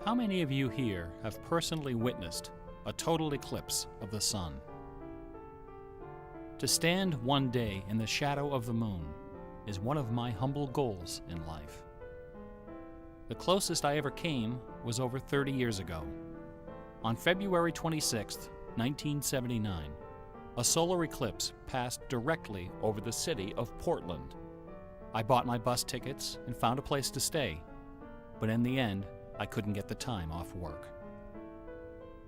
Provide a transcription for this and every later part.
How many of you here have personally witnessed a total eclipse of the sun? To stand one day in the shadow of the moon is one of my humble goals in life. The closest I ever came was over 30 years ago. On February 26, 1979, a solar eclipse passed directly over the city of Portland. I bought my bus tickets and found a place to stay, but in the end, I couldn't get the time off work.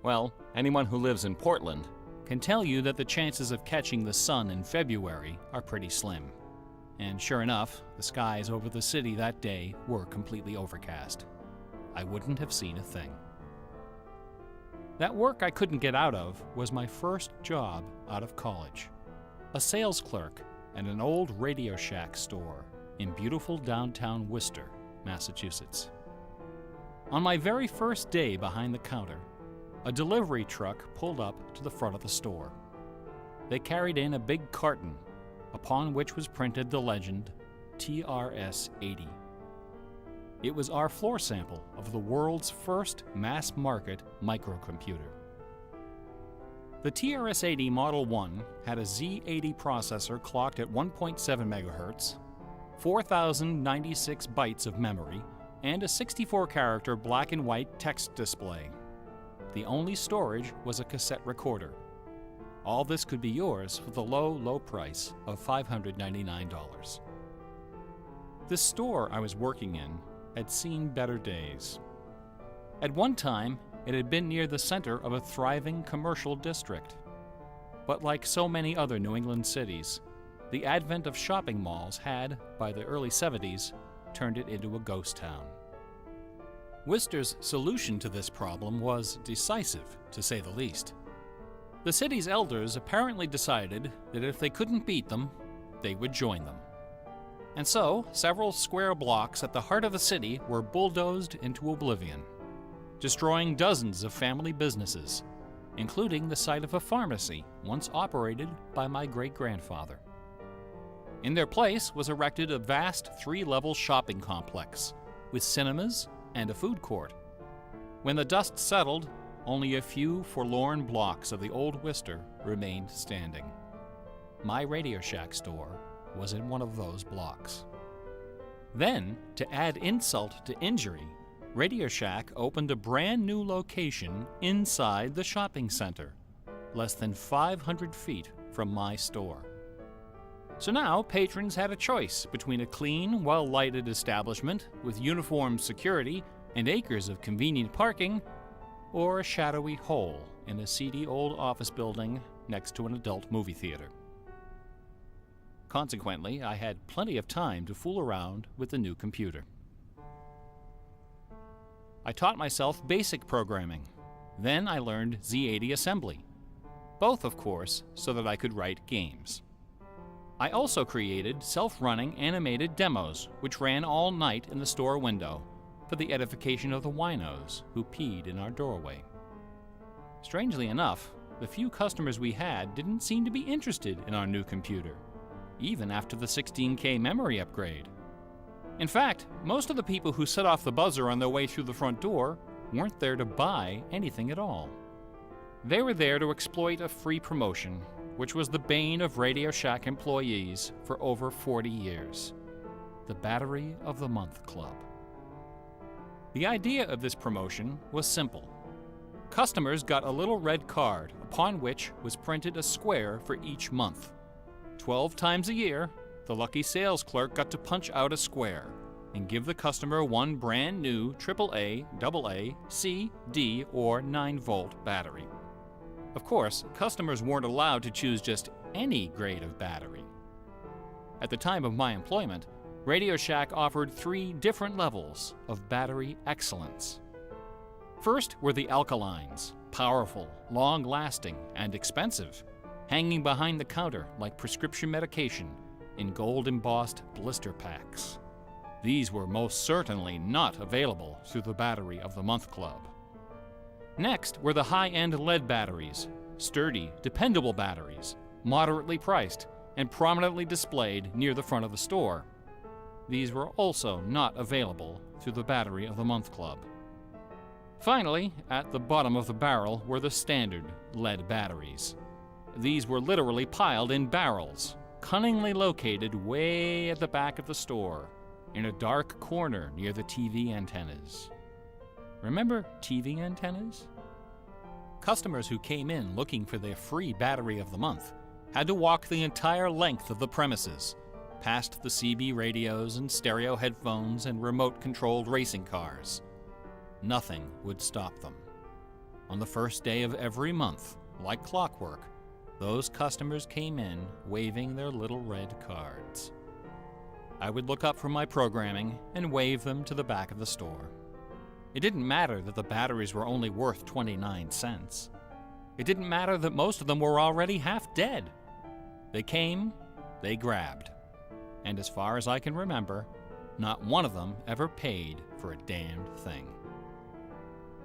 Well, anyone who lives in Portland can tell you that the chances of catching the sun in February are pretty slim. And sure enough, the skies over the city that day were completely overcast. I wouldn't have seen a thing. That work I couldn't get out of was my first job out of college. A sales clerk at an old Radio Shack store in beautiful downtown Worcester, Massachusetts. On my very first day behind the counter, a delivery truck pulled up to the front of the store. They carried in a big carton upon which was printed the legend TRS-80. It was our floor sample of the world's first mass-market microcomputer. The TRS-80 Model 1 had a Z80 processor clocked at 1.7 MHz, 4,096 bytes of memory, and a 64-character black and white text display. The only storage was a cassette recorder. All this could be yours for the low price of $599. The store I was working in had seen better days. At one time, it had been near the center of a thriving commercial district. But like so many other New England cities, the advent of shopping malls had, by the early 70s, turned it into a ghost town. Worcester's solution to this problem was decisive, to say the least. The city's elders apparently decided that if they couldn't beat them, they would join them. And so, several square blocks at the heart of the city were bulldozed into oblivion, destroying dozens of family businesses, including the site of a pharmacy once operated by my great-grandfather. In their place was erected a vast 3-level shopping complex with cinemas and a food court. When the dust settled, only a few forlorn blocks of the old Worcester remained standing. My Radio Shack store was in one of those blocks. Then, to add insult to injury, Radio Shack opened a brand new location inside the shopping center, less than 500 feet from my store. So now patrons had a choice between a clean, well-lighted establishment with uniformed security and acres of convenient parking, or a shadowy hole in a seedy old office building next to an adult movie theater. Consequently, I had plenty of time to fool around with the new computer. I taught myself basic programming. Then I learned Z80 assembly, both, of course, so that I could write games. I also created self-running animated demos which ran all night in the store window for the edification of the winos who peed in our doorway. Strangely enough, the few customers we had didn't seem to be interested in our new computer, even after the 16K memory upgrade. In fact, most of the people who set off the buzzer on their way through the front door weren't there to buy anything at all. They were there to exploit a free promotion, which was the bane of Radio Shack employees for over 40 years, the Battery of the Month Club. The idea of this promotion was simple. Customers got a little red card upon which was printed a square for each month. 12 times a year, the lucky sales clerk got to punch out a square and give the customer one brand new AAA, AA, C, D, or 9-volt battery. Of course, customers weren't allowed to choose just any grade of battery. At the time of my employment, Radio Shack offered 3 different levels of battery excellence. First were the alkalines, powerful, long-lasting, and expensive, hanging behind the counter like prescription medication in gold-embossed blister packs. These were most certainly not available through the Battery of the Month Club. Next were the high-end lead batteries, sturdy, dependable batteries, moderately priced, and prominently displayed near the front of the store. These were also not available through the Battery of the Month Club. Finally, at the bottom of the barrel were the standard lead batteries. These were literally piled in barrels, cunningly located way at the back of the store, in a dark corner near the TV antennas. Remember TV antennas? Customers who came in looking for their free battery of the month had to walk the entire length of the premises, past the CB radios and stereo headphones and remote-controlled racing cars. Nothing would stop them. On the first day of every month, like clockwork, those customers came in waving their little red cards. I would look up from my programming and wave them to the back of the store. It didn't matter that the batteries were only worth 29 cents. It didn't matter that most of them were already half dead. They came, they grabbed. And as far as I can remember, not one of them ever paid for a damned thing.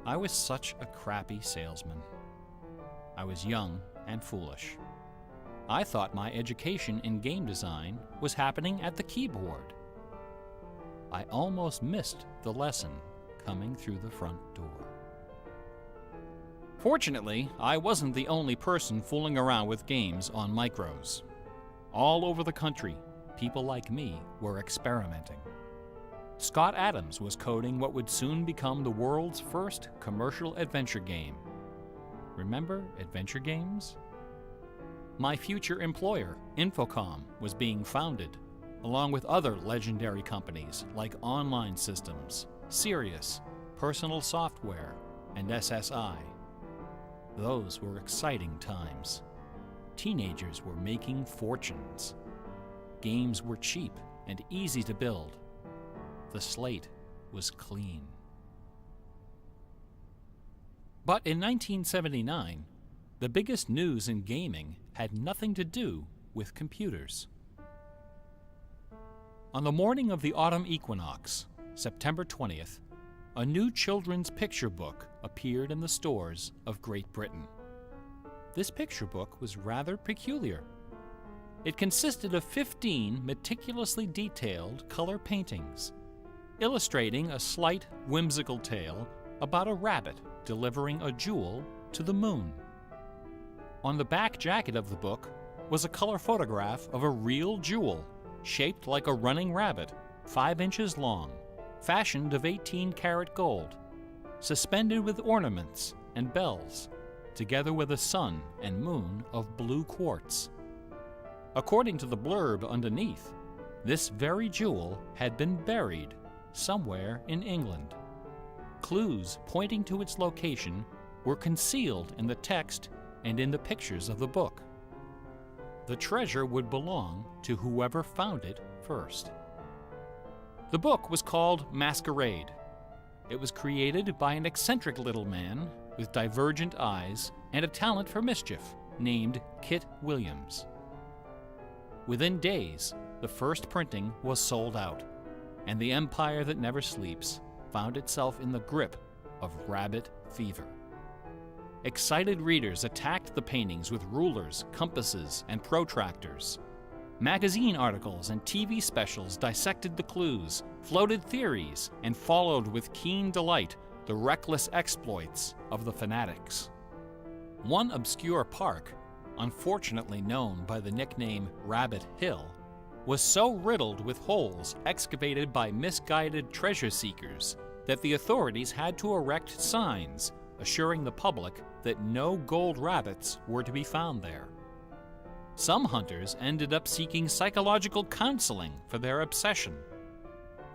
I was such a crappy salesman. I was young and foolish. I thought my education in game design was happening at the keyboard. I almost missed the lesson coming through the front door. Fortunately, I wasn't the only person fooling around with games on micros. All over the country, people like me were experimenting. Scott Adams was coding what would soon become the world's first commercial adventure game. Remember adventure games? My future employer, Infocom, was being founded, along with other legendary companies like Online Systems, Sirius, Personal Software, and SSI. Those were exciting times. Teenagers were making fortunes. Games were cheap and easy to build. The slate was clean. But in 1979, the biggest news in gaming had nothing to do with computers. On the morning of the autumn equinox, September 20th, a new children's picture book appeared in the stores of Great Britain. This picture book was rather peculiar. It consisted of 15 meticulously detailed color paintings, illustrating a slight, whimsical tale about a rabbit delivering a jewel to the moon. On the back jacket of the book was a color photograph of a real jewel, shaped like a running rabbit, 5 inches long, fashioned of 18-karat gold, suspended with ornaments and bells, together with a sun and moon of blue quartz. According to the blurb underneath, this very jewel had been buried somewhere in England. Clues pointing to its location were concealed in the text and in the pictures of the book. The treasure would belong to whoever found it first. The book was called Masquerade. It was created by an eccentric little man with divergent eyes and a talent for mischief named Kit Williams. Within days, the first printing was sold out, and the empire that never sleeps found itself in the grip of rabbit fever. Excited readers attacked the paintings with rulers, compasses, and protractors. Magazine articles and TV specials dissected the clues, floated theories, and followed with keen delight the reckless exploits of the fanatics. One obscure park, unfortunately known by the nickname Rabbit Hill, was so riddled with holes excavated by misguided treasure seekers that the authorities had to erect signs assuring the public that no gold rabbits were to be found there. Some hunters ended up seeking psychological counseling for their obsession.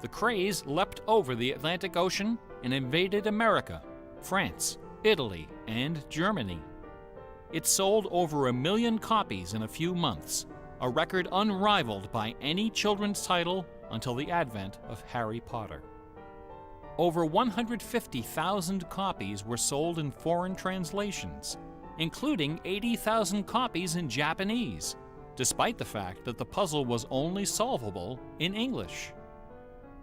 The craze leapt over the Atlantic Ocean and invaded America, France, Italy, and Germany. It sold over 1 million copies in a few months, a record unrivaled by any children's title until the advent of Harry Potter. Over 150,000 copies were sold in foreign translations, including 80,000 copies in Japanese, despite the fact that the puzzle was only solvable in English.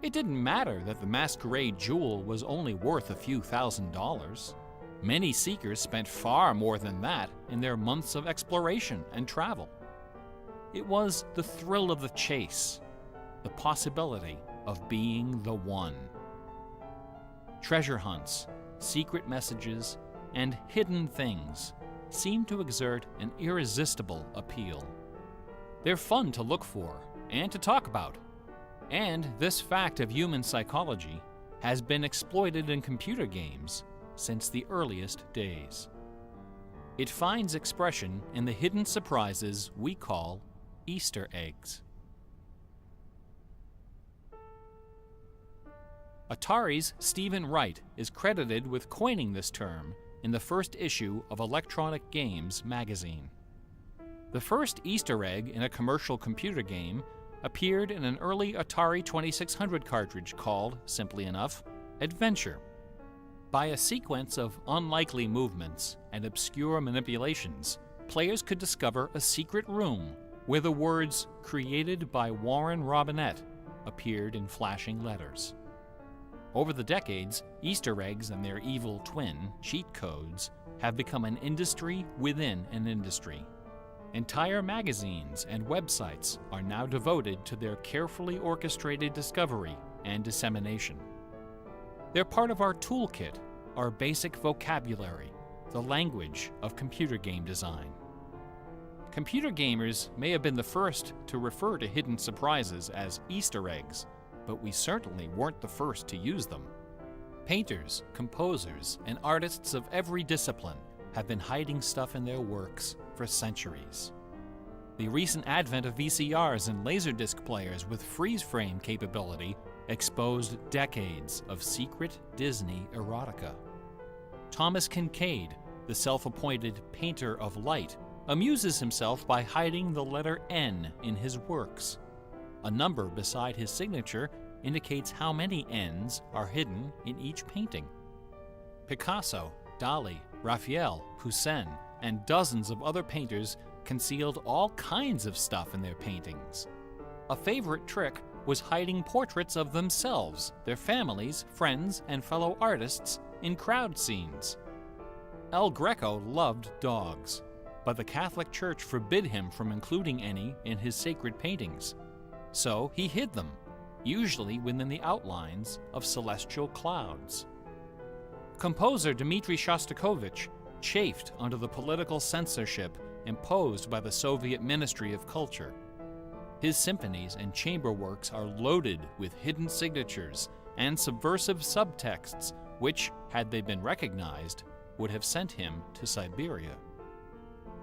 It didn't matter that the Masquerade jewel was only worth a few $1,000s. Many seekers spent far more than that in their months of exploration and travel. It was the thrill of the chase, the possibility of being the one. Treasure hunts, secret messages, and hidden things seem to exert an irresistible appeal. They're fun to look for and to talk about, and this fact of human psychology has been exploited in computer games since the earliest days. It finds expression in the hidden surprises we call Easter eggs. Atari's Stephen Wright is credited with coining this term in the first issue of Electronic Games magazine. The first Easter egg in a commercial computer game appeared in an early Atari 2600 cartridge called, simply enough, Adventure. By a sequence of unlikely movements and obscure manipulations, players could discover a secret room where the words "Created by Warren Robinette" appeared in flashing letters. Over the decades, Easter eggs and their evil twin, cheat codes, have become an industry within an industry. Entire magazines and websites are now devoted to their carefully orchestrated discovery and dissemination. They're part of our toolkit, our basic vocabulary, the language of computer game design. Computer gamers may have been the first to refer to hidden surprises as Easter eggs, but we certainly weren't the first to use them. Painters, composers, and artists of every discipline have been hiding stuff in their works for centuries. The recent advent of VCRs and Laserdisc players with freeze-frame capability exposed decades of secret Disney erotica. Thomas Kincaid, the self-appointed painter of light, amuses himself by hiding the letter N in his works. A number beside his signature indicates how many N's are hidden in each painting. Picasso, Dali, Raphael, Poussin, and dozens of other painters concealed all kinds of stuff in their paintings. A favorite trick was hiding portraits of themselves, their families, friends, and fellow artists in crowd scenes. El Greco loved dogs, but the Catholic Church forbid him from including any in his sacred paintings. So he hid them, usually within the outlines of celestial clouds. Composer Dmitri Shostakovich chafed under the political censorship imposed by the Soviet Ministry of Culture. His symphonies and chamber works are loaded with hidden signatures and subversive subtexts which, had they been recognized, would have sent him to Siberia.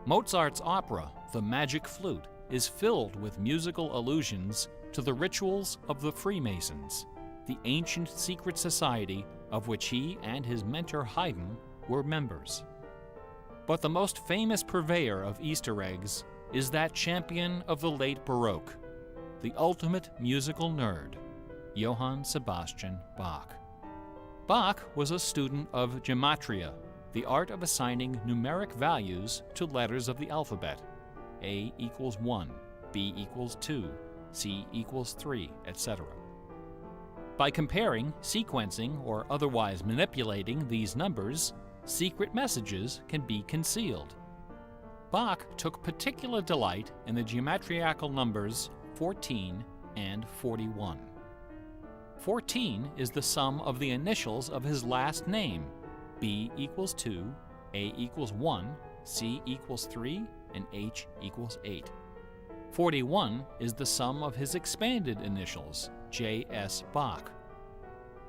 Mozart's opera, The Magic Flute, is filled with musical allusions to the rituals of the Freemasons, the ancient secret society of which he and his mentor Haydn were members. But the most famous purveyor of Easter eggs is that champion of the late Baroque, the ultimate musical nerd, Johann Sebastian Bach. Bach was a student of gematria, the art of assigning numeric values to letters of the alphabet, A equals 1, B equals 2, C equals 3, etc. By comparing, sequencing, or otherwise manipulating these numbers, secret messages can be concealed. Bach took particular delight in the geometrical numbers 14 and 41. 14 is the sum of the initials of his last name, B equals 2, A equals 1, C equals 3, and H equals 8. 41 is the sum of his expanded initials, J.S. Bach.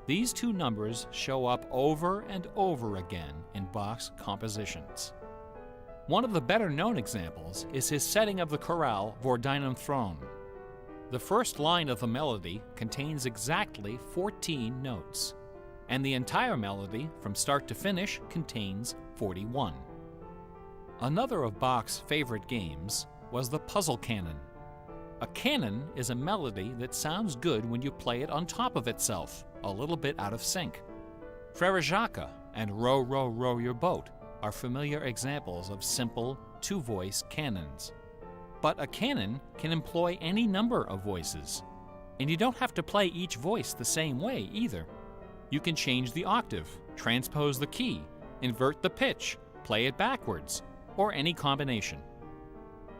These two numbers show up over and over again in Bach's compositions. One of the better-known examples is his setting of the chorale Vor deinem Thron. The first line of the melody contains exactly 14 notes, and the entire melody, from start to finish, contains 41. Another of Bach's favorite games was the puzzle canon. A canon is a melody that sounds good when you play it on top of itself, a little bit out of sync. Frere Jacques and Row, Row, Row Your Boat are familiar examples of simple, two-voice canons. But a canon can employ any number of voices, and you don't have to play each voice the same way either. You can change the octave, transpose the key, invert the pitch, play it backwards, or any combination.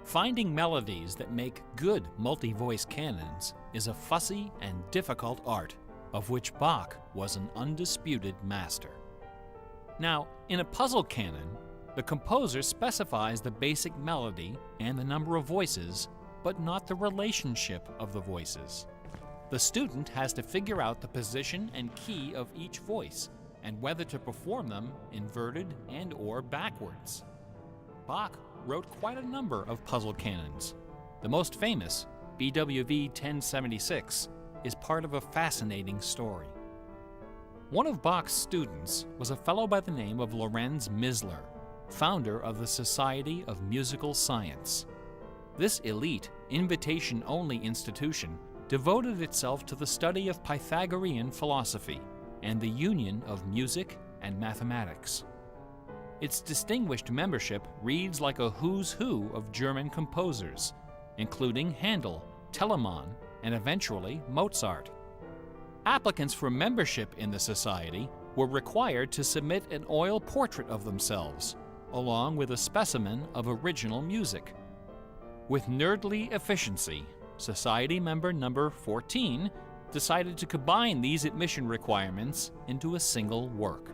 Finding melodies that make good multi-voice canons is a fussy and difficult art, of which Bach was an undisputed master. Now, in a puzzle canon, the composer specifies the basic melody and the number of voices, but not the relationship of the voices. The student has to figure out the position and key of each voice, and whether to perform them inverted and/or backwards. Bach wrote quite a number of puzzle canons. The most famous, BWV 1076, is part of a fascinating story. One of Bach's students was a fellow by the name of Lorenz Misler, founder of the Society of Musical Science. This elite, invitation-only institution devoted itself to the study of Pythagorean philosophy and the union of music and mathematics. Its distinguished membership reads like a who's who of German composers, including Handel, Telemann, and eventually Mozart. Applicants for membership in the society were required to submit an oil portrait of themselves, along with a specimen of original music. With nerdly efficiency, Society member number 14 decided to combine these admission requirements into a single work.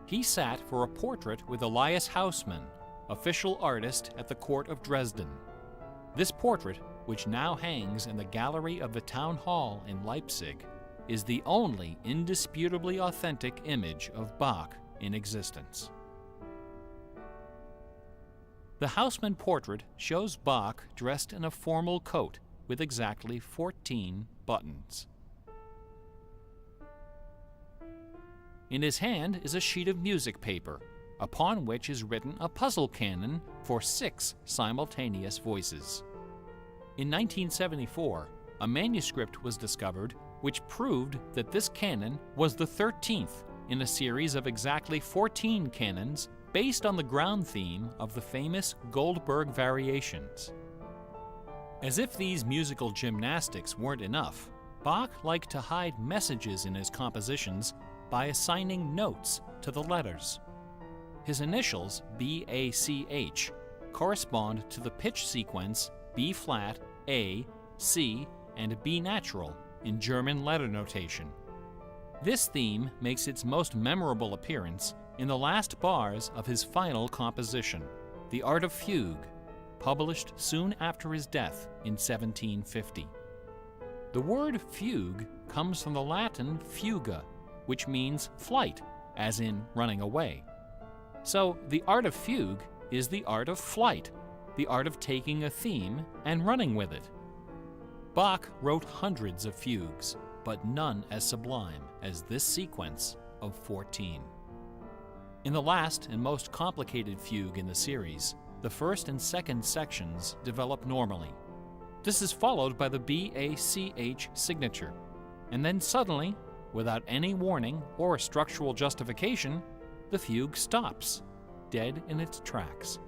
He sat for a portrait with Elias Hausmann, official artist at the court of Dresden. This portrait, which now hangs in the gallery of the town hall in Leipzig, is the only indisputably authentic image of Bach in existence. The Hausmann portrait shows Bach dressed in a formal coat with exactly 14 buttons. In his hand is a sheet of music paper, upon which is written a puzzle canon for 6 simultaneous voices. In 1974, a manuscript was discovered which proved that this canon was the 13th in a series of exactly 14 canons based on the ground theme of the famous Goldberg variations. As if these musical gymnastics weren't enough, Bach liked to hide messages in his compositions by assigning notes to the letters. His initials, B-A-C-H, correspond to the pitch sequence B-flat, A, C, and B natural in German letter notation. This theme makes its most memorable appearance in the last bars of his final composition, The Art of Fugue, published soon after his death in 1750. The word fugue comes from the Latin fuga, which means flight, as in running away. So the art of fugue is the art of flight, the art of taking a theme and running with it. Bach wrote hundreds of fugues, but none as sublime as this sequence of 14. In the last and most complicated fugue in the series, the first and second sections develop normally. This is followed by the B-A-C-H signature, and then suddenly, without any warning or structural justification, the fugue stops, dead in its tracks.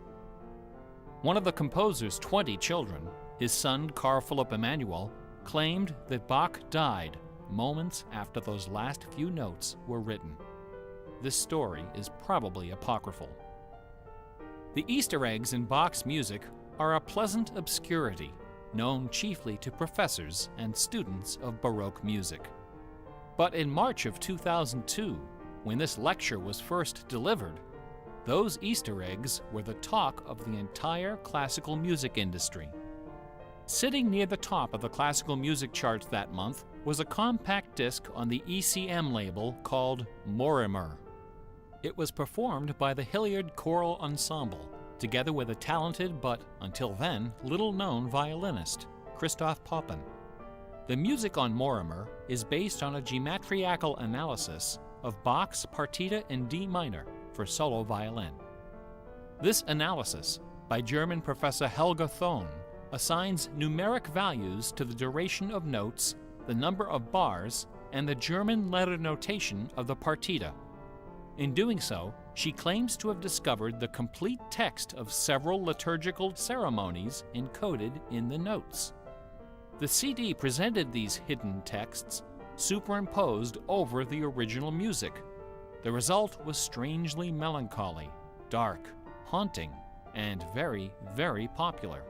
One of the composer's 20 children, his son Carl Philipp Emanuel, claimed that Bach died moments after those last few notes were written. This story is probably apocryphal. The Easter eggs in Bach's music are a pleasant obscurity, known chiefly to professors and students of Baroque music. But in March of 2002, when this lecture was first delivered, those Easter eggs were the talk of the entire classical music industry. Sitting near the top of the classical music charts that month was a compact disc on the ECM label called Morimer. It was performed by the Hilliard Choral Ensemble, together with a talented but, until then, little-known violinist, Christoph Poppen. The music on Morimer is based on a geometrical analysis of Bach's Partita in D minor for solo violin. This analysis, by German professor Helga Thon, assigns numeric values to the duration of notes, the number of bars, and the German letter notation of the partita. In doing so, she claims to have discovered the complete text of several liturgical ceremonies encoded in the notes. The CD presented these hidden texts superimposed over the original music. The result was strangely melancholy, dark, haunting, and very, very popular.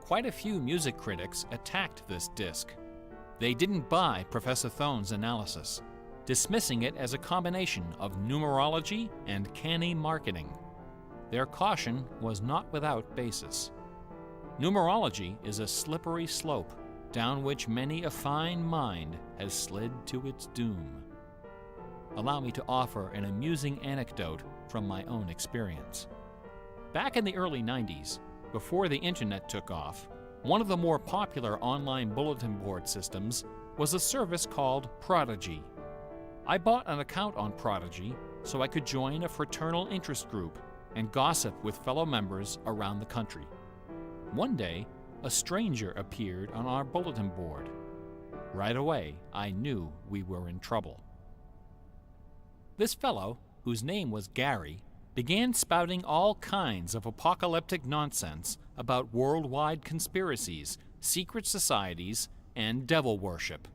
Quite a few music critics attacked this disc. They didn't buy Professor Thon's analysis. dismissing it as a combination of numerology and canny marketing. Their caution was not without basis. Numerology is a slippery slope down which many a fine mind has slid to its doom. Allow me to offer an amusing anecdote from my own experience. Back in the early 90s, before the internet took off, one of the more popular online bulletin board systems was a service called Prodigy. I bought an account on Prodigy so I could join a fraternal interest group and gossip with fellow members around the country. One day, a stranger appeared on our bulletin board. Right away, I knew we were in trouble. This fellow, whose name was Gary, began spouting all kinds of apocalyptic nonsense about worldwide conspiracies, secret societies, and devil worship.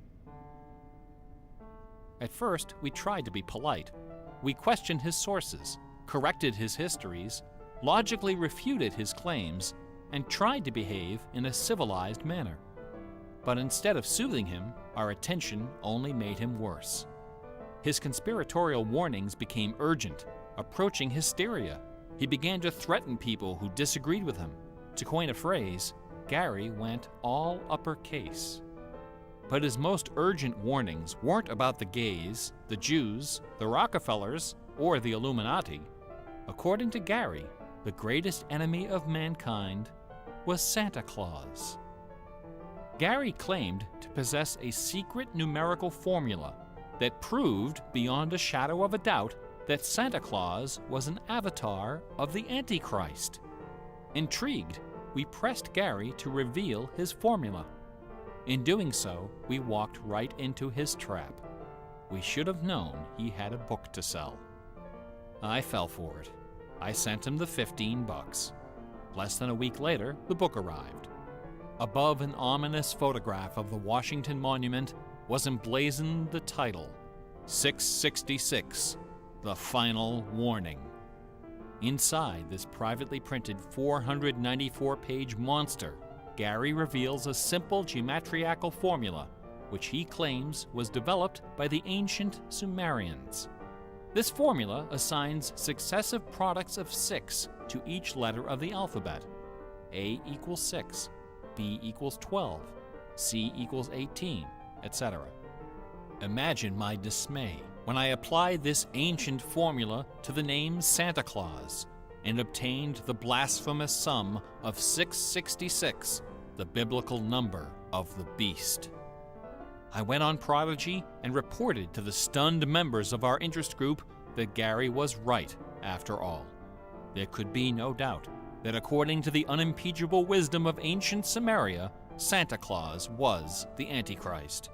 At first, we tried to be polite. We questioned his sources, corrected his histories, logically refuted his claims, and tried to behave in a civilized manner. But instead of soothing him, our attention only made him worse. His conspiratorial warnings became urgent, approaching hysteria. He began to threaten people who disagreed with him. To coin a phrase, Gary went all uppercase. But his most urgent warnings weren't about the gays, the Jews, the Rockefellers, or the Illuminati. According to Gary, the greatest enemy of mankind was Santa Claus. Gary claimed to possess a secret numerical formula that proved beyond a shadow of a doubt that Santa Claus was an avatar of the Antichrist. Intrigued, we pressed Gary to reveal his formula. In doing so, we walked right into his trap. We should have known he had a book to sell. I fell for it. I sent him the $15. Less than a week later, the book arrived. Above an ominous photograph of the Washington Monument was emblazoned the title, 666, The Final Warning. Inside this privately printed 494-page monster, Gary reveals a simple geometrical formula, which he claims was developed by the ancient Sumerians. This formula assigns successive products of 6 to each letter of the alphabet. A equals 6, B equals 12, C equals 18, etc. Imagine my dismay when I applied this ancient formula to the name Santa Claus and obtained the blasphemous sum of 666, the biblical number of the beast. I went on Prodigy and reported to the stunned members of our interest group that Gary was right after all. There could be no doubt that according to the unimpeachable wisdom of ancient Samaria, Santa Claus was the Antichrist.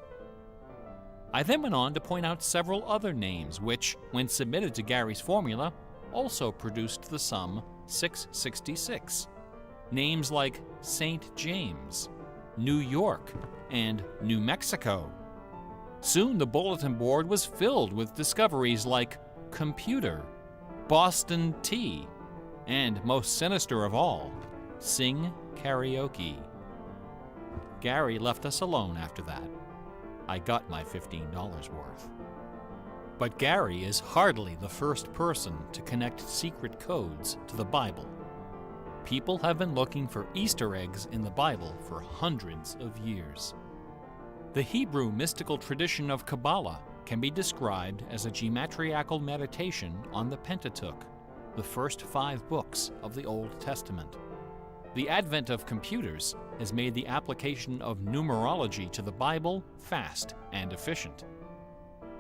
I then went on to point out several other names which, when submitted to Gary's formula, also produced the sum 666. Names like St. James, New York, and New Mexico. Soon the bulletin board was filled with discoveries like computer, Boston tea, and most sinister of all, sing karaoke. Gary left us alone after that. I got my $15 worth. But Gary is hardly the first person to connect secret codes to the Bible. People have been looking for Easter eggs in the Bible for hundreds of years. The Hebrew mystical tradition of Kabbalah can be described as a geometrical meditation on the Pentateuch, the first 5 books of the Old Testament. The advent of computers has made the application of numerology to the Bible fast and efficient.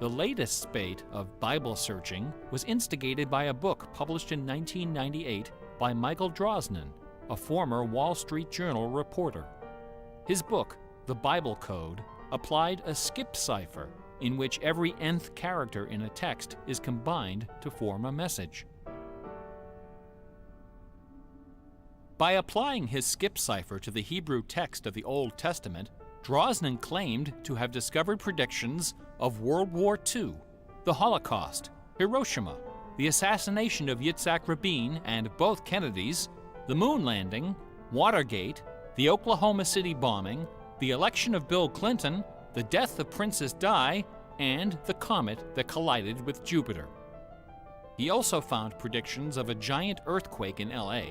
The latest spate of Bible searching was instigated by a book published in 1998 by Michael Drosnin, a former Wall Street Journal reporter. His book, The Bible Code, applied a skip cipher in which every nth character in a text is combined to form a message. By applying his skip cipher to the Hebrew text of the Old Testament, Drosnin claimed to have discovered predictions of World War II, the Holocaust, Hiroshima, the assassination of Yitzhak Rabin and both Kennedys, the moon landing, Watergate, the Oklahoma City bombing, the election of Bill Clinton, the death of Princess Di, and the comet that collided with Jupiter. He also found predictions of a giant earthquake in LA,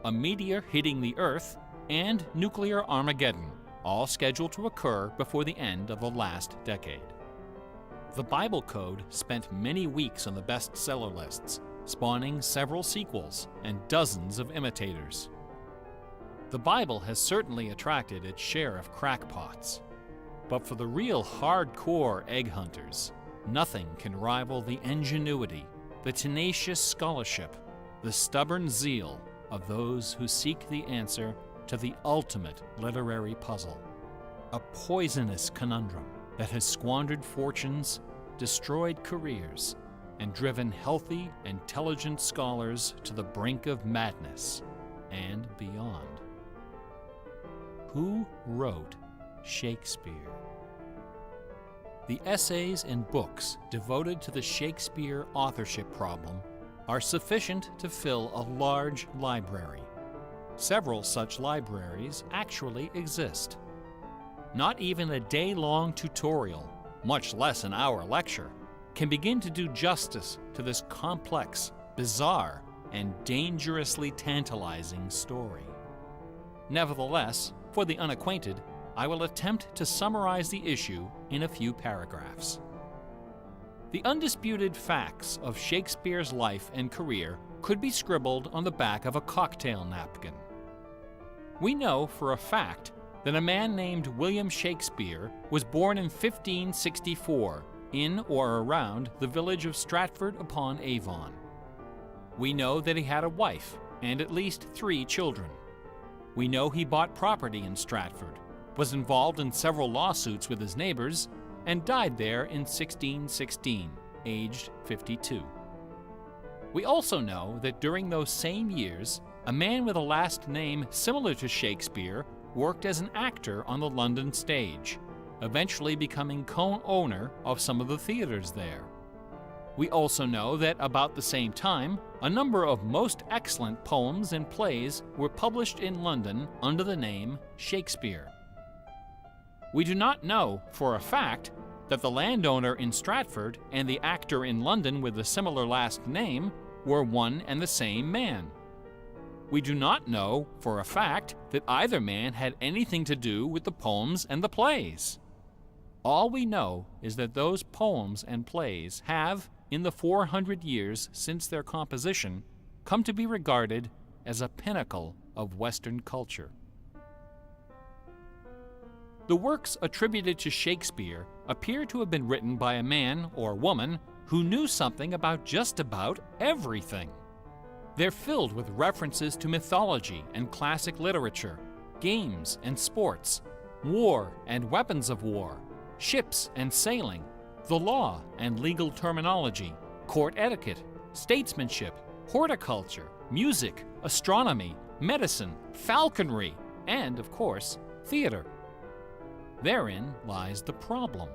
a meteor hitting the Earth, and nuclear Armageddon, all scheduled to occur before the end of the last decade. The Bible Code spent many weeks on the bestseller lists, spawning several sequels and dozens of imitators. The Bible has certainly attracted its share of crackpots, but for the real hardcore egg hunters, nothing can rival the ingenuity, the tenacious scholarship, the stubborn zeal of those who seek the answer to the ultimate literary puzzle, a poisonous conundrum that has squandered fortunes, destroyed careers, and driven healthy, intelligent scholars to the brink of madness and beyond. Who wrote Shakespeare? The essays and books devoted to the Shakespeare authorship problem are sufficient to fill a large library. Several such libraries actually exist. Not even a day-long tutorial, much less an hour lecture, can begin to do justice to this complex, bizarre, and dangerously tantalizing story. Nevertheless, for the unacquainted, I will attempt to summarize the issue in a few paragraphs. The undisputed facts of Shakespeare's life and career could be scribbled on the back of a cocktail napkin. We know for a fact that a man named William Shakespeare was born in 1564 in or around the village of Stratford-upon-Avon. We know that he had a wife and at least 3 children. We know he bought property in Stratford, was involved in several lawsuits with his neighbors, and died there in 1616, aged 52. We also know that during those same years, a man with a last name similar to Shakespeare worked as an actor on the London stage, eventually becoming co-owner of some of the theaters there. We also know that about the same time, a number of most excellent poems and plays were published in London under the name Shakespeare. We do not know for a fact that the landowner in Stratford and the actor in London with a similar last name were one and the same man. We do not know for a fact that either man had anything to do with the poems and the plays. All we know is that those poems and plays have, in the 400 years since their composition, come to be regarded as a pinnacle of Western culture. The works attributed to Shakespeare appear to have been written by a man or woman who knew something about just about everything. They're filled with references to mythology and classic literature, games and sports, war and weapons of war, ships and sailing, the law and legal terminology, court etiquette, statesmanship, horticulture, music, astronomy, medicine, falconry, and, of course, theater. Therein lies the problem.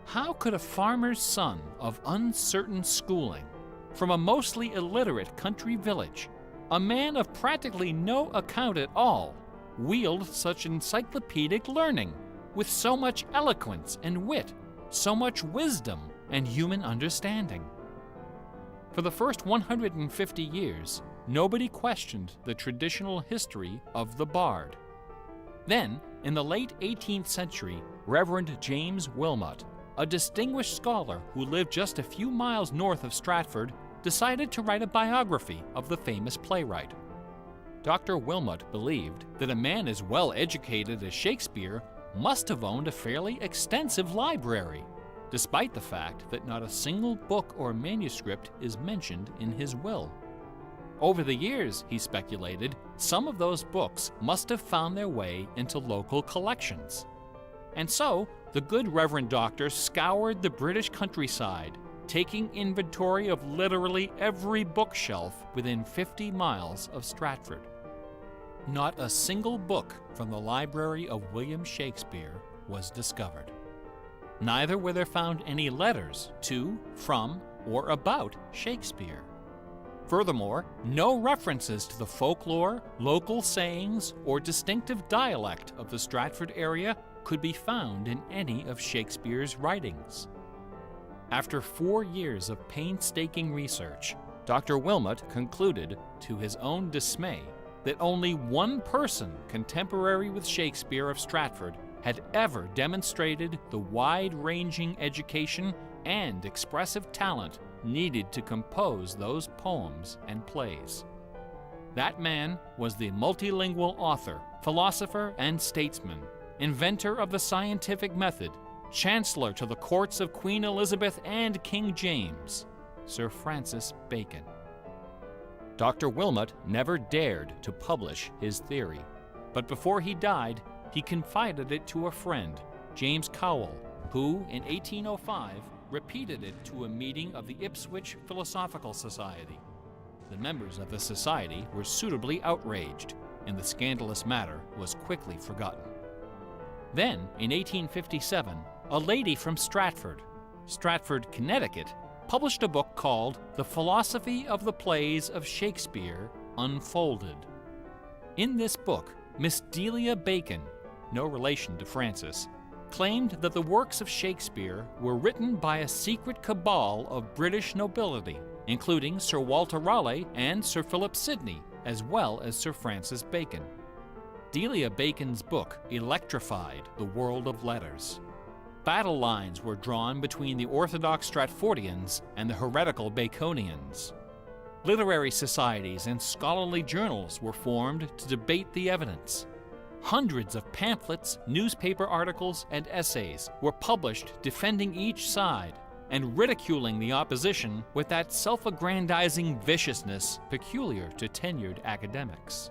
How could a farmer's son of uncertain schooling, from a mostly illiterate country village, a man of practically no account at all, wield such encyclopedic learning, with so much eloquence and wit, so much wisdom and human understanding? For the first 150 years, nobody questioned the traditional history of the bard. Then, in the late 18th century, Reverend James Wilmot, a distinguished scholar who lived just a few miles north of Stratford, decided to write a biography of the famous playwright. Dr. Wilmot believed that a man as well educated as Shakespeare must have owned a fairly extensive library, despite the fact that not a single book or manuscript is mentioned in his will. Over the years, he speculated, some of those books must have found their way into local collections. And so, the good Reverend Doctor scoured the British countryside, taking inventory of literally every bookshelf within 50 miles of Stratford. Not a single book from the library of William Shakespeare was discovered. Neither were there found any letters to, from, or about Shakespeare. Furthermore, no references to the folklore, local sayings, or distinctive dialect of the Stratford area could be found in any of Shakespeare's writings. After 4 years of painstaking research, Dr. Wilmot concluded, to his own dismay, that only one person contemporary with Shakespeare of Stratford had ever demonstrated the wide-ranging education and expressive talent needed to compose those poems and plays. That man was the multilingual author, philosopher, and statesman, inventor of the scientific method, chancellor to the courts of Queen Elizabeth and King James, Sir Francis Bacon. Dr. Wilmot never dared to publish his theory, but before he died, he confided it to a friend, James Cowell, who, in 1805, repeated it to a meeting of the Ipswich Philosophical Society. The members of the society were suitably outraged, and the scandalous matter was quickly forgotten. Then, in 1857, a lady from Stratford, Connecticut, published a book called The Philosophy of the Plays of Shakespeare Unfolded. In this book, Miss Delia Bacon, no relation to Francis, claimed that the works of Shakespeare were written by a secret cabal of British nobility, including Sir Walter Raleigh and Sir Philip Sidney, as well as Sir Francis Bacon. Delia Bacon's book electrified the world of letters. Battle lines were drawn between the orthodox Stratfordians and the heretical Baconians. Literary societies and scholarly journals were formed to debate the evidence. Hundreds of pamphlets, newspaper articles, and essays were published defending each side and ridiculing the opposition with that self-aggrandizing viciousness peculiar to tenured academics.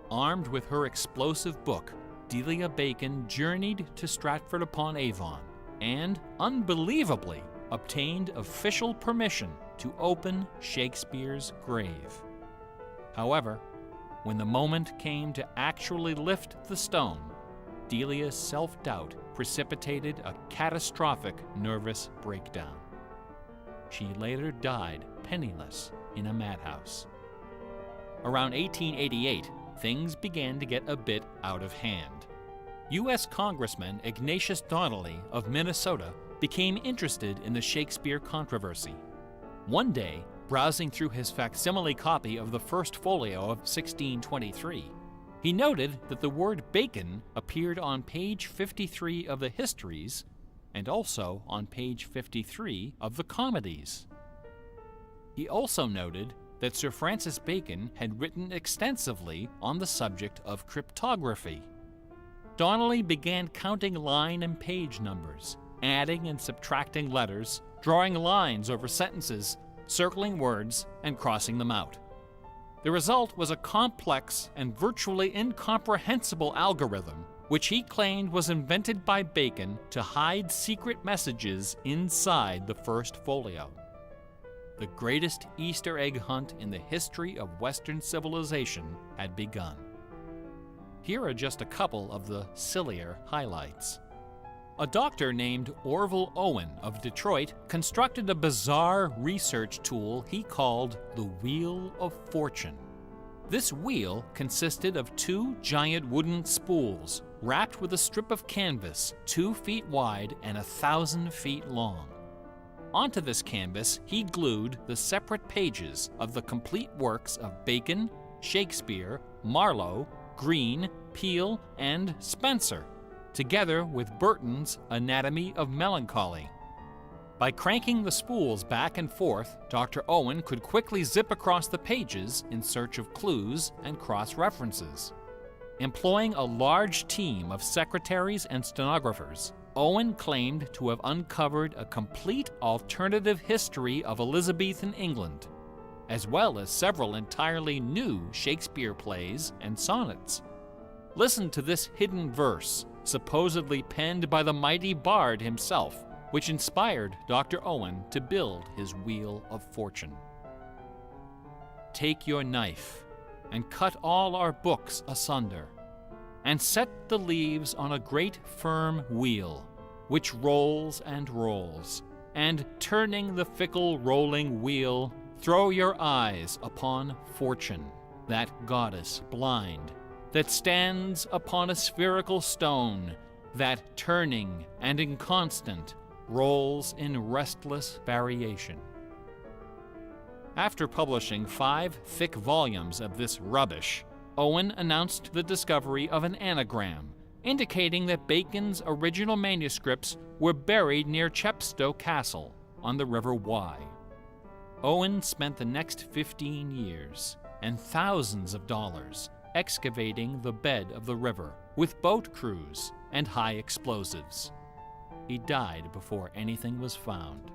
Armed with her explosive book, Delia Bacon journeyed to Stratford-upon-Avon and, unbelievably, obtained official permission to open Shakespeare's grave. However, when the moment came to actually lift the stone, Delia's self-doubt precipitated a catastrophic nervous breakdown. She later died penniless in a madhouse. Around 1888, things began to get a bit out of hand. U.S. Congressman Ignatius Donnelly of Minnesota became interested in the Shakespeare controversy. One day, browsing through his facsimile copy of the First Folio of 1623, he noted that the word bacon appeared on page 53 of the Histories and also on page 53 of the Comedies. He also noted that Sir Francis Bacon had written extensively on the subject of cryptography. Donnelly began counting line and page numbers, adding and subtracting letters, drawing lines over sentences, circling words, and crossing them out. The result was a complex and virtually incomprehensible algorithm, which he claimed was invented by Bacon to hide secret messages inside the First Folio. The greatest Easter egg hunt in the history of Western civilization had begun. Here are just a couple of the sillier highlights. A doctor named Orville Owen of Detroit constructed a bizarre research tool he called the Wheel of Fortune. This wheel consisted of 2 giant wooden spools wrapped with a strip of canvas 2 feet wide and 1,000 feet long. Onto this canvas, he glued the separate pages of the complete works of Bacon, Shakespeare, Marlowe, Greene, Peele, and Spenser, together with Burton's Anatomy of Melancholy. By cranking the spools back and forth, Dr. Owen could quickly zip across the pages in search of clues and cross-references. Employing a large team of secretaries and stenographers, Owen claimed to have uncovered a complete alternative history of Elizabethan England, as well as several entirely new Shakespeare plays and sonnets. Listen to this hidden verse, supposedly penned by the mighty bard himself, which inspired Dr. Owen to build his Wheel of Fortune. Take your knife, and cut all our books asunder, and set the leaves on a great firm wheel, which rolls and rolls, and turning the fickle rolling wheel, throw your eyes upon Fortune, that goddess blind, that stands upon a spherical stone, that turning and inconstant rolls in restless variation. After publishing 5 thick volumes of this rubbish, Owen announced the discovery of an anagram, indicating that Bacon's original manuscripts were buried near Chepstow Castle on the River Wye. Owen spent the next 15 years and thousands of dollars excavating the bed of the river with boat crews and high explosives. He died before anything was found.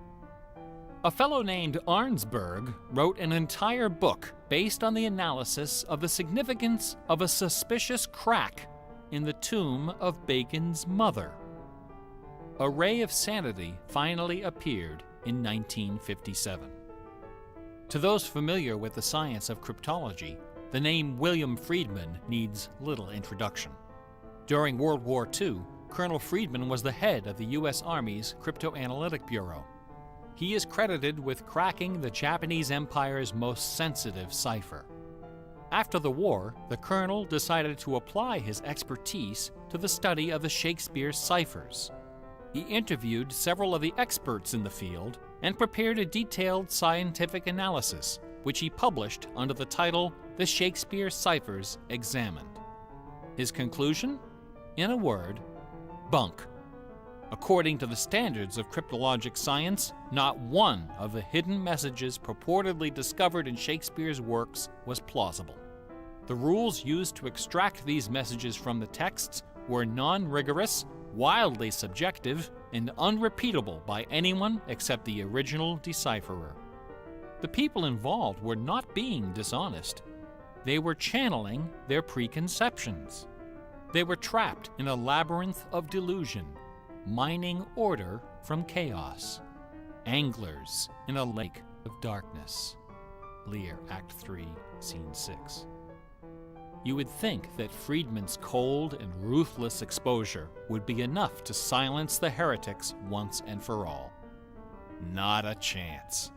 A fellow named Arnsberg wrote an entire book based on the analysis of the significance of a suspicious crack in the tomb of Bacon's mother. A Ray of Sanity finally appeared in 1957. To those familiar with the science of cryptology, the name William Friedman needs little introduction. During World War II, Colonel Friedman was the head of the U.S. Army's Cryptoanalytic Bureau. He is credited with cracking the Japanese Empire's most sensitive cipher. After the war, the colonel decided to apply his expertise to the study of the Shakespeare ciphers. He interviewed several of the experts in the field and prepared a detailed scientific analysis, which he published under the title The Shakespeare Ciphers Examined. His conclusion? In a word, bunk. According to the standards of cryptologic science, not one of the hidden messages purportedly discovered in Shakespeare's works was plausible. The rules used to extract these messages from the texts were non-rigorous, wildly subjective, and unrepeatable by anyone except the original decipherer. The people involved were not being dishonest. They were channeling their preconceptions. They were trapped in a labyrinth of delusion, mining order from chaos. Anglers in a lake of darkness. Lear, Act 3, Scene 6. You would think that Friedman's cold and ruthless exposure would be enough to silence the heretics once and for all. Not a chance.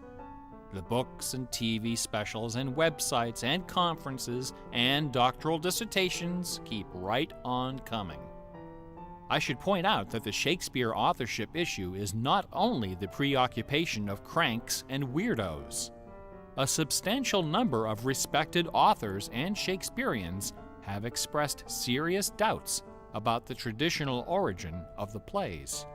The books and TV specials and websites and conferences and doctoral dissertations keep right on coming. I should point out that the Shakespeare authorship issue is not only the preoccupation of cranks and weirdos. A substantial number of respected authors and Shakespeareans have expressed serious doubts about the traditional origin of the plays.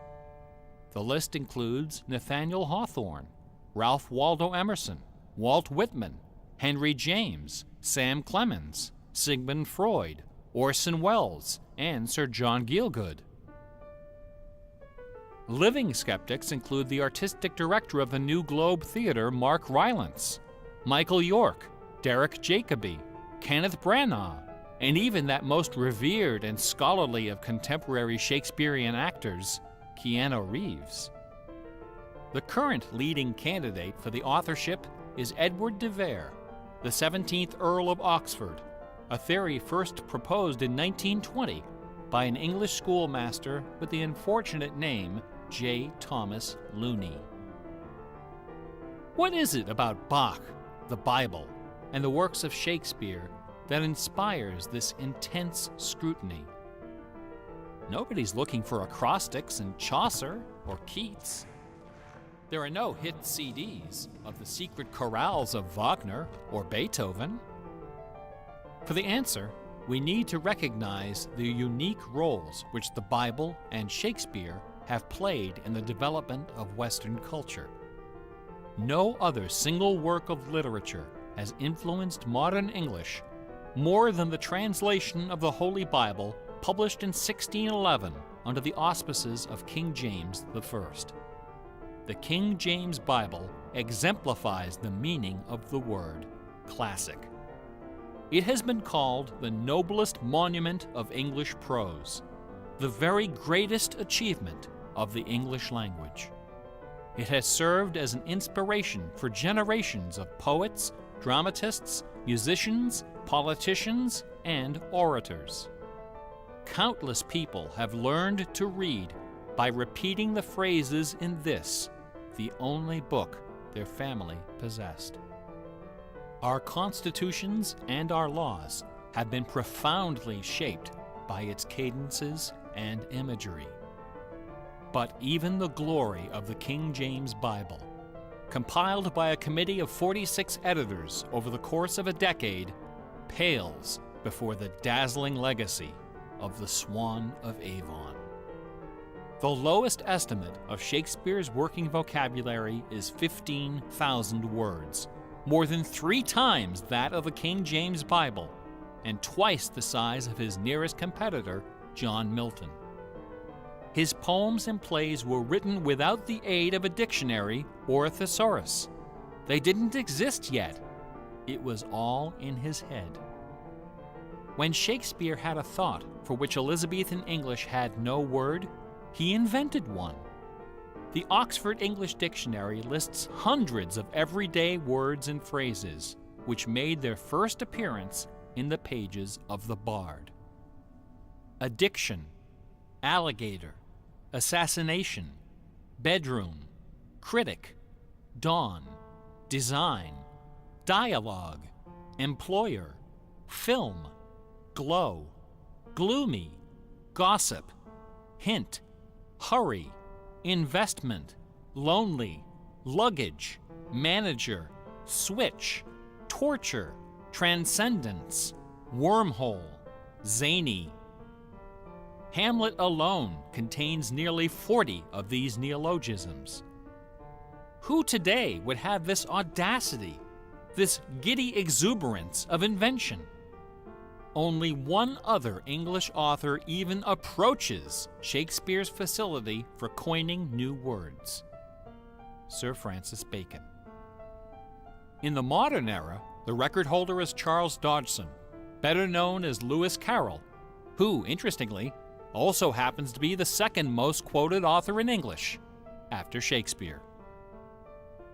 The list includes Nathaniel Hawthorne, Ralph Waldo Emerson, Walt Whitman, Henry James, Sam Clemens, Sigmund Freud, Orson Welles, and Sir John Gielgud. Living skeptics include the artistic director of the New Globe Theatre, Mark Rylance, Michael York, Derek Jacobi, Kenneth Branagh, and even that most revered and scholarly of contemporary Shakespearean actors, Keanu Reeves. The current leading candidate for the authorship is Edward de Vere, the 17th Earl of Oxford, a theory first proposed in 1920 by an English schoolmaster with the unfortunate name J. Thomas Looney. What is it about Bach, the Bible, and the works of Shakespeare that inspires this intense scrutiny? Nobody's looking for acrostics in Chaucer or Keats. There are no hit CDs of the secret chorales of Wagner or Beethoven. For the answer, we need to recognize the unique roles which the Bible and Shakespeare have played in the development of Western culture. No other single work of literature has influenced modern English more than the translation of the Holy Bible published in 1611 under the auspices of King James I. The King James Bible exemplifies the meaning of the word classic. It has been called the noblest monument of English prose, the very greatest achievement of the English language. It has served as an inspiration for generations of poets, dramatists, musicians, politicians, and orators. Countless people have learned to read by repeating the phrases in this, the only book their family possessed. Our constitutions and our laws have been profoundly shaped by its cadences and imagery. But even the glory of the King James Bible, compiled by a committee of 46 editors over the course of a decade, pales before the dazzling legacy of the Swan of Avon. The lowest estimate of Shakespeare's working vocabulary is 15,000 words, more than 3 times that of the King James Bible, and twice the size of his nearest competitor, John Milton. His poems and plays were written without the aid of a dictionary or a thesaurus. They didn't exist yet. It was all in his head. When Shakespeare had a thought for which Elizabethan English had no word, he invented one. The Oxford English Dictionary lists hundreds of everyday words and phrases which made their first appearance in the pages of the Bard. Addiction, alligator, assassination, bedroom, critic, dawn, design, dialogue, employer, film, glow, gloomy, gossip, hint, hurry, investment, lonely, luggage, manager, switch, torture, transcendence, wormhole, zany. Hamlet alone contains nearly 40 of these neologisms. Who today would have this audacity, this giddy exuberance of invention? Only one other English author even approaches Shakespeare's facility for coining new words: Sir Francis Bacon. In the modern era, the record holder is Charles Dodgson, better known as Lewis Carroll, who, interestingly, also happens to be the second most quoted author in English, after Shakespeare.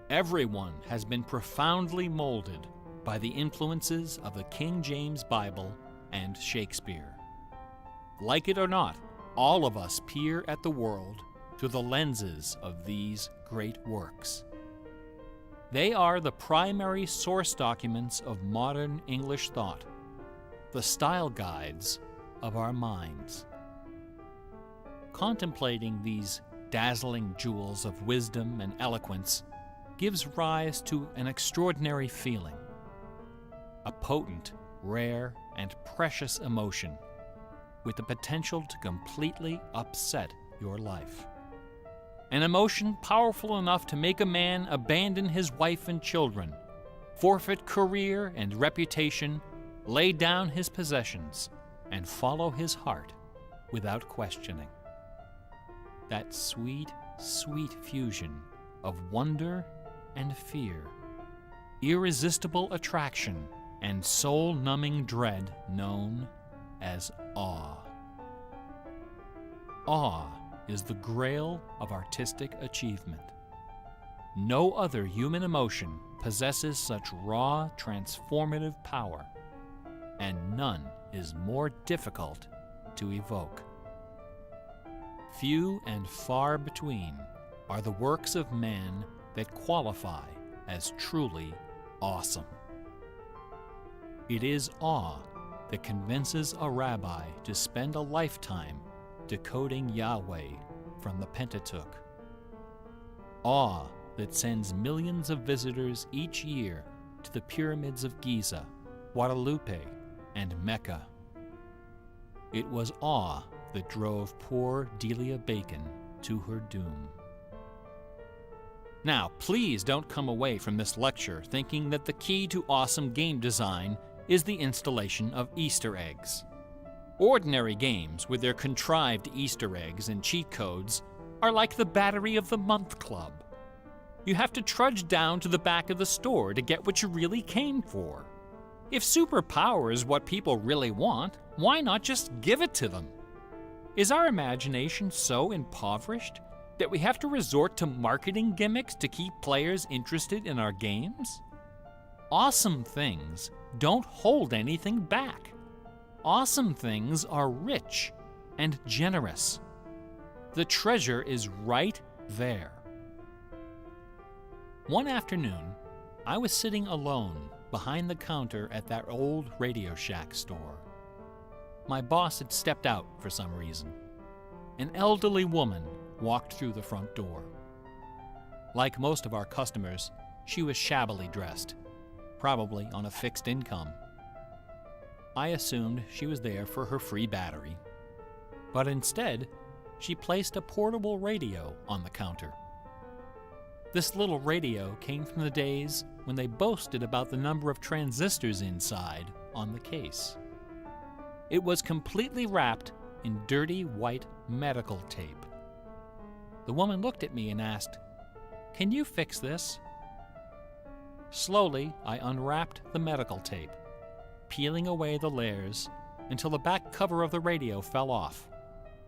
Everyone has been profoundly molded by the influences of the King James Bible and Shakespeare. Like it or not, all of us peer at the world through the lenses of these great works. They are the primary source documents of modern English thought, the style guides of our minds. Contemplating these dazzling jewels of wisdom and eloquence gives rise to an extraordinary feeling, a potent, rare, and precious emotion with the potential to completely upset your life. An emotion powerful enough to make a man abandon his wife and children, forfeit career and reputation, lay down his possessions, and follow his heart without questioning. That sweet, sweet fusion of wonder and fear, irresistible attraction, and soul-numbing dread known as awe. Awe is the grail of artistic achievement. No other human emotion possesses such raw, transformative power, and none is more difficult to evoke. Few and far between are the works of man that qualify as truly awesome. It is awe that convinces a rabbi to spend a lifetime decoding Yahweh from the Pentateuch. Awe that sends millions of visitors each year to the pyramids of Giza, Guadalupe, and Mecca. It was awe that drove poor Delia Bacon to her doom. Now, please don't come away from this lecture thinking that the key to awesome game design is the installation of Easter eggs. Ordinary games with their contrived Easter eggs and cheat codes are like the Battery of the Month Club. You have to trudge down to the back of the store to get what you really came for. If superpower is what people really want, why not just give it to them? Is our imagination so impoverished that we have to resort to marketing gimmicks to keep players interested in our games? Awesome things don't hold anything back. Awesome things are rich and generous. The treasure is right there. One afternoon, I was sitting alone behind the counter at that old Radio Shack store. My boss had stepped out for some reason. an elderly woman walked through the front door. Like most of our customers, she was shabbily dressed, probably on a fixed income. I assumed she was there for her free battery, but instead, she placed a portable radio on the counter. This little radio came from the days when they boasted about the number of transistors inside on the case. It was completely wrapped in dirty white medical tape. The woman looked at me and asked, "Can you fix this?" Slowly, I unwrapped the medical tape, peeling away the layers until the back cover of the radio fell off,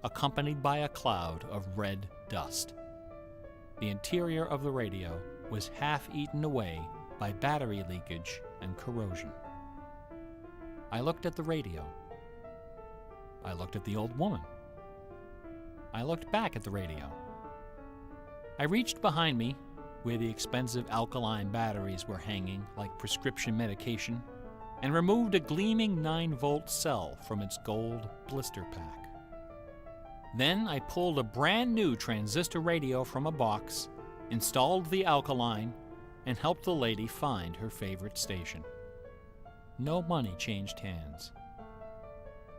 accompanied by a cloud of red dust. The interior of the radio was half eaten away by battery leakage and corrosion. I looked at the radio. I looked at the old woman. I looked back at the radio. I reached behind me, where the expensive alkaline batteries were hanging like prescription medication, and removed a gleaming 9-volt cell from its gold blister pack. Then I pulled a brand new transistor radio from a box, installed the alkaline, and helped the lady find her favorite station. No money changed hands.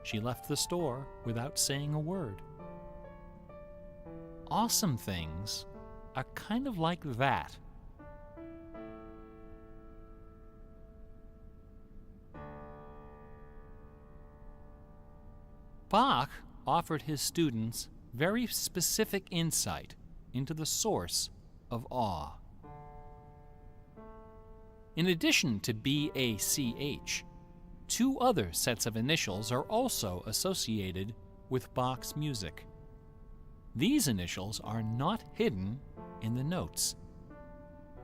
She left the store without saying a word. Awesome things are kind of like that. Bach offered his students very specific insight into the source of awe. In addition to BACH, 2 other sets of initials are also associated with Bach's music. These initials are not hidden in the notes.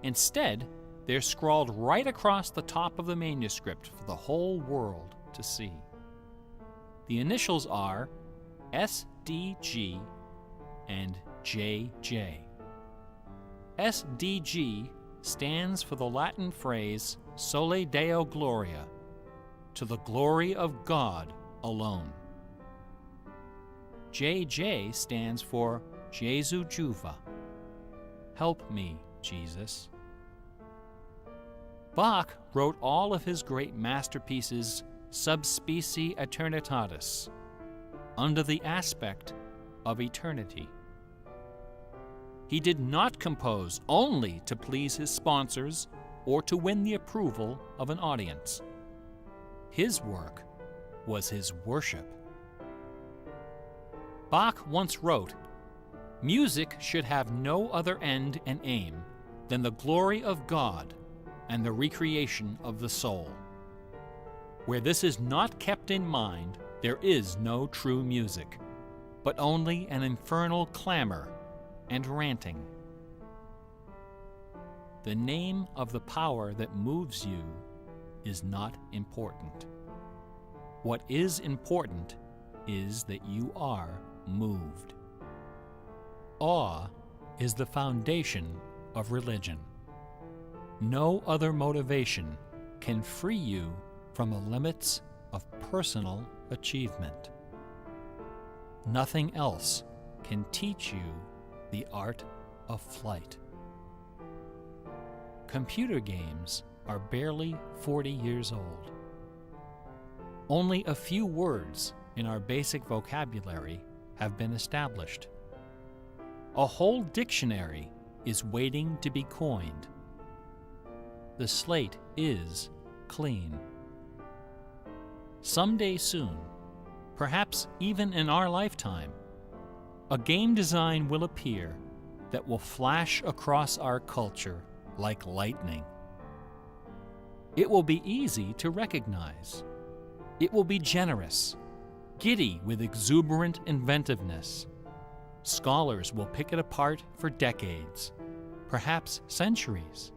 Instead, they're scrawled right across the top of the manuscript for the whole world to see. The initials are SDG and JJ. SDG stands for the Latin phrase Sole Deo Gloria, to the glory of God alone. JJ stands for Jesu Juva, help me, Jesus. Bach wrote all of his great masterpieces sub specie eternitatis, under the aspect of eternity. He did not compose only to please his sponsors or to win the approval of an audience. His work was his worship. Bach once wrote, "Music should have no other end and aim than the glory of God and the recreation of the soul. Where this is not kept in mind, there is no true music, but only an infernal clamor and ranting." The name of the power that moves you is not important. What is important is that you are moved. Awe is the foundation of religion. No other motivation can free you from the limits of personal achievement. Nothing else can teach you the art of flight. Computer games are barely 40 years old. Only a few words in our basic vocabulary have been established. A whole dictionary is waiting to be coined. The slate is clean. Someday soon, perhaps even in our lifetime, a game design will appear that will flash across our culture like lightning. It will be easy to recognize. It will be generous, giddy with exuberant inventiveness. Scholars will pick it apart for decades, perhaps centuries.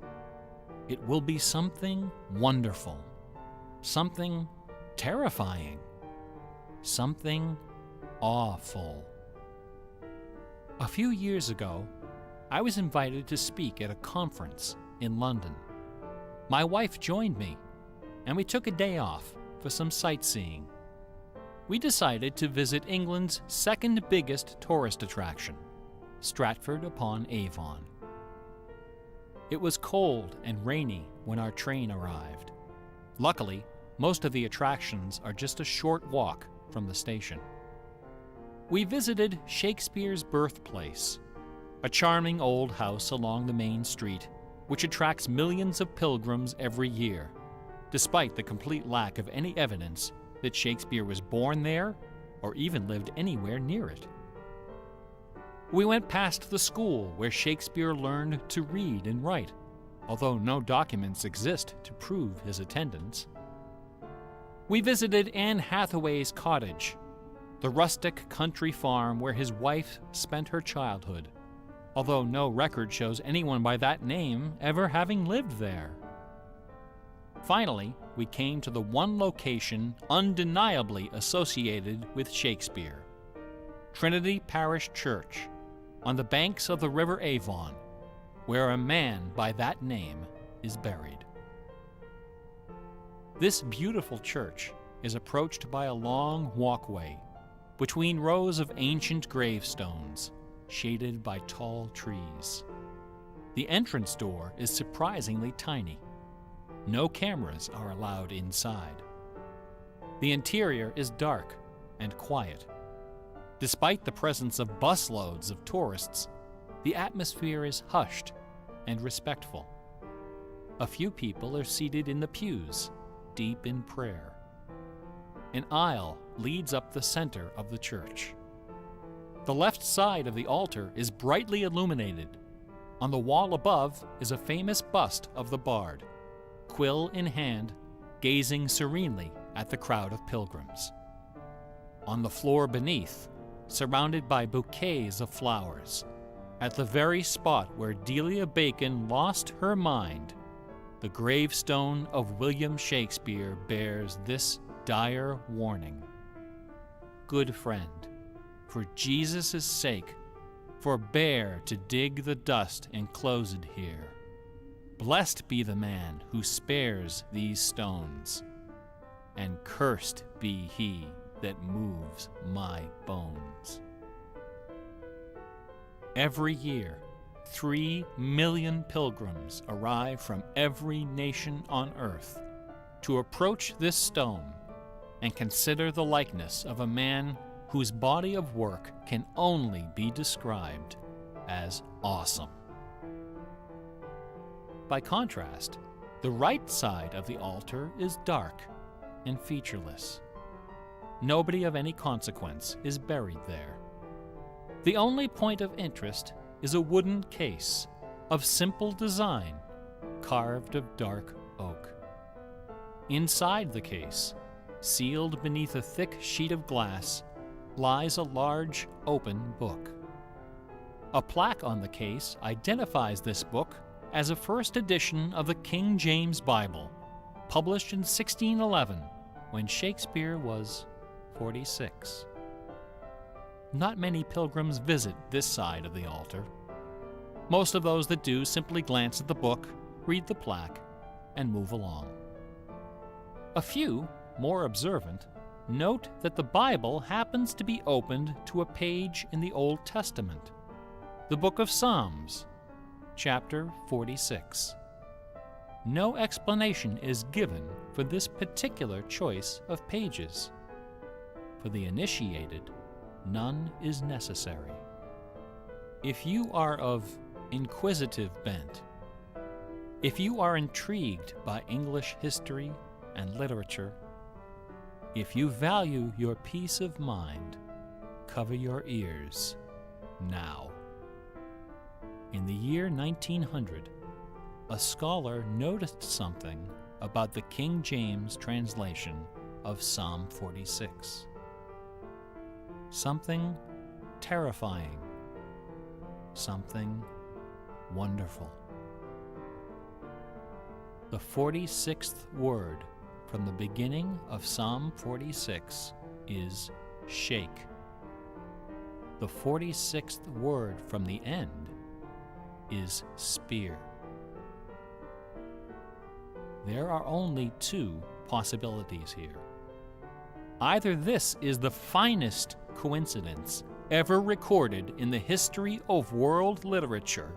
It will be something wonderful, something terrifying, something awful. A few years ago, I was invited to speak at a conference in London. My wife joined me, and we took a day off for some sightseeing. we decided to visit England's second biggest tourist attraction, Stratford-upon-Avon. It was cold and rainy when our train arrived. Luckily, most of the attractions are just a short walk from the station. We visited Shakespeare's birthplace, a charming old house along the main street, which attracts millions of pilgrims every year, despite the complete lack of any evidence that Shakespeare was born there or even lived anywhere near it. We went past the school where Shakespeare learned to read and write, although no documents exist to prove his attendance. We visited Anne Hathaway's cottage, the rustic country farm where his wife spent her childhood, although no record shows anyone by that name ever having lived there. Finally, we came to the one location undeniably associated with Shakespeare, Trinity Parish Church, on the banks of the River Avon, where a man by that name is buried. This beautiful church is approached by a long walkway between rows of ancient gravestones, shaded by tall trees. The entrance door is surprisingly tiny. No cameras are allowed inside. The interior is dark and quiet. Despite the presence of busloads of tourists, the atmosphere is hushed and respectful. A few people are seated in the pews, deep in prayer. An aisle leads up the center of the church. The left side of the altar is brightly illuminated. On the wall above is a famous bust of the bard, quill in hand, gazing serenely at the crowd of pilgrims. On the floor beneath, surrounded by bouquets of flowers, at the very spot where Delia Bacon lost her mind, the gravestone of William Shakespeare bears this dire warning. Good friend, for Jesus' sake, forbear to dig the dust enclosed here. Blessed be the man who spares these stones, and cursed be he that moves my bones. Every year, 3 million pilgrims arrive from every nation on earth to approach this stone and consider the likeness of a man whose body of work can only be described as awesome. By contrast, the right side of the altar is dark and featureless. Nobody of any consequence is buried there. The only point of interest is a wooden case of simple design, carved of dark oak. Inside the case, sealed beneath a thick sheet of glass, lies a large open book. A plaque on the case identifies this book as a first edition of the King James Bible, published in 1611, when Shakespeare was 46. Not many pilgrims visit this side of the altar. Most of those that do simply glance at the book, read the plaque, and move along. A few, more observant, note that the Bible happens to be opened to a page in the Old Testament, the book of Psalms, chapter 46. No explanation is given for this particular choice of pages. For the initiated, none is necessary. If you are of inquisitive bent, if you are intrigued by English history and literature, if you value your peace of mind, cover your ears now. In the year 1900, a scholar noticed something about the King James translation of Psalm 46. Something terrifying, something wonderful. The 46th word from the beginning of Psalm 46 is shake. The 46th word from the end is spear. There are only 2 possibilities here. Either this is the finest coincidence ever recorded in the history of world literature,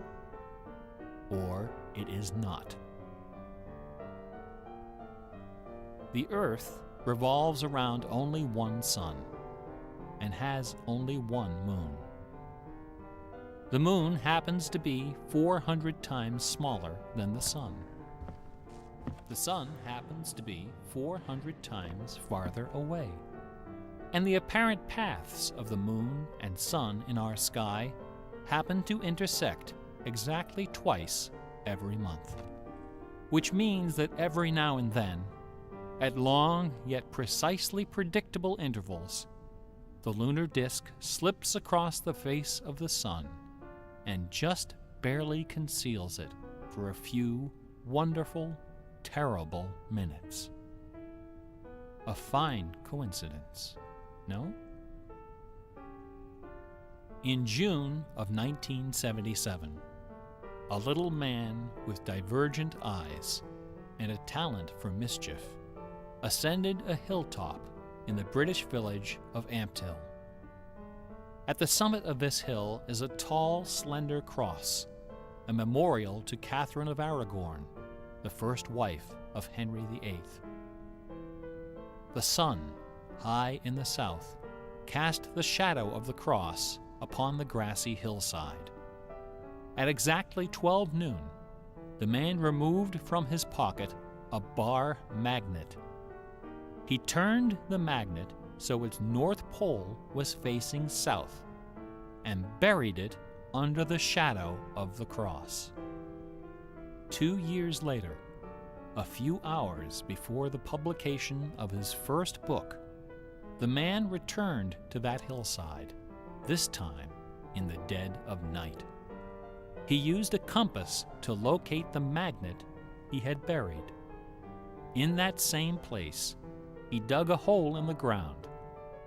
or it is not. The Earth revolves around only one sun and has only one moon. The moon happens to be 400 times smaller than the sun. The sun happens to be 400 times farther away. And the apparent paths of the moon and sun in our sky happen to intersect exactly twice every month. Which means that every now and then, at long yet precisely predictable intervals, the lunar disk slips across the face of the sun and just barely conceals it for a few wonderful, terrible minutes. A fine coincidence, no? In June of 1977, a little man with divergent eyes and a talent for mischief ascended a hilltop in the British village of Ampthill. At the summit of this hill is a tall, slender cross, a memorial to Catherine of Aragon, the first wife of Henry VIII. The sun, high in the south, cast the shadow of the cross upon the grassy hillside. At exactly 12 noon, the man removed from his pocket a bar magnet. He turned the magnet so its north pole was facing south and buried it under the shadow of the cross. 2 years later, a few hours before the publication of his first book, the man returned to that hillside, this time in the dead of night. He used a compass to locate the magnet he had buried. In that same place, he dug a hole in the ground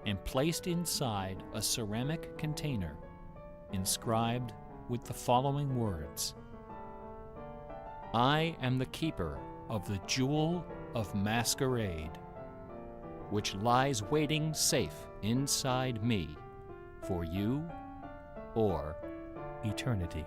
and placed inside a ceramic container inscribed with the following words: "I am the keeper of the jewel of masquerade, which lies waiting safe inside me for you or eternity."